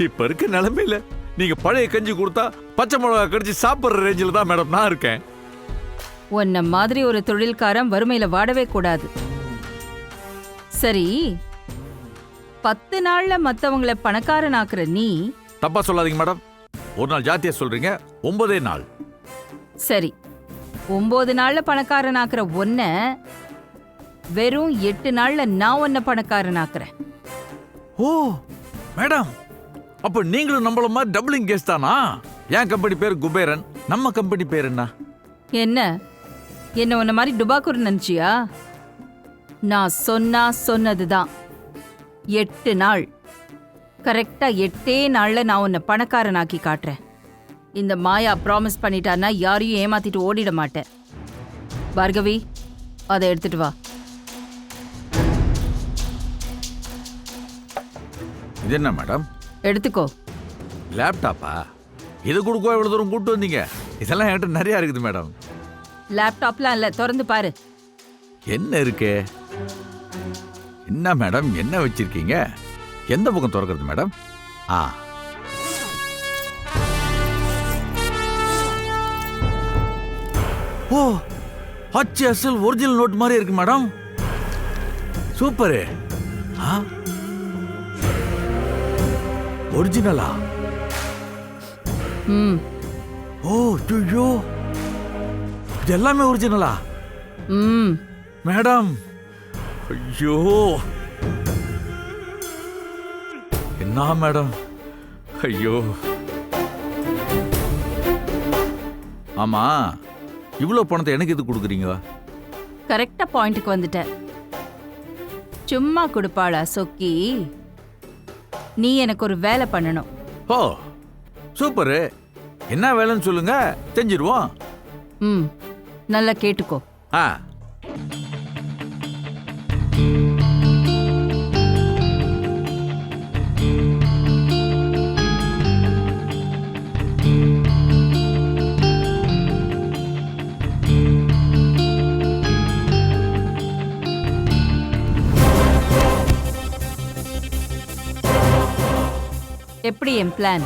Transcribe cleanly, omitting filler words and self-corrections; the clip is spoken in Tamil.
இப்ப இருக்க நிலைமையில நீங்க பழைய கஞ்சி கொடுத்தா பச்சை மிளகா கடிச்சு சாப்பிடுற ரேஞ்சில தான் மேடம் நான் இருக்கேன். உன்ன மாதிரி ஒரு தொழில்காரன் வறுமையில வாடவே கூடாது. சரி, 10 நாள்ல மத்தவங்களை பணக்காரனாக்குற நீ. தப்பா சொல்லாதீங்க மேடம். ஒரு நாள் ஜாத்தியா சொல்றீங்க, 9 நாள். சரி, 9 நாள்ல பணக்காரனாக்குற ஒன்ன வெறும் 8 நாள்ல நான் உன்னை பணக்காரனாக்குறேன். ஓ மேடம், அப்ப நீங்களும் நம்மள மாதிரி டபுளிங் கேஸ் தானா? என் கம்பெனி பேர் குபேரன், நம்ம கம்பெனி பேர் என்ன? என்ன உன்ன மாதிரி டுபாக்கூர் நினைச்சியா? நான் சொன்னதுதான். 8 நாள், கரெக்டா 8 நாள்ல நான் உன்னை பணக்காரனாக்கி காட்டுறேன். இந்த மாயா ப்ராமிஸ் பண்ணிட்டான்னா யாரையும் ஏமாத்திட்டு ஓடிட மாட்டேன். பார்கவி, அதை எடுத்துட்டு வா. இது என்ன மேடம்? எடுத்துக்கோ. லேப்டாப்பா? இது கொடுக்க இவ்வளவு தூரம் கூட்டு வந்தீங்க? இதெல்லாம் என்கிட்ட நிறைய இருக்குது மேடம். லேப்டாப்லாம் இல்ல, திறந்து பாரு. என்ன இருக்கு? என்ன மேடம், என்ன வச்சிருக்கீங்க? எந்த பக்கம் திறக்கிறது மேடம்? ஓ, அச்சு அசல் ஒரிஜினல் நோட் மாதிரி இருக்கு மேடம். சூப்பரு. ஒரிஜினலா? ஓ ஐயோ, இது எல்லாமே ஒரிஜினலா? மேடம், ஐயோ என்ன மேடம், ஐயோ. ஆமா, இவ்வளவு பணத்தை எனக்கு இது கொடுக்குறீங்க? கரெக்டா பாயிண்ட்டுக்கு வந்துட்ட. சும்மா கொடுப்பாளா சொக்கி? நீ எனக்கு ஒரு வேலை பண்ணணும். ஓ சூப்பரு. என்ன வேலைன்னு சொல்லுங்க, செஞ்சிருவோம். நல்லா கேட்டுக்கோ. எப்படி என் பிளான்?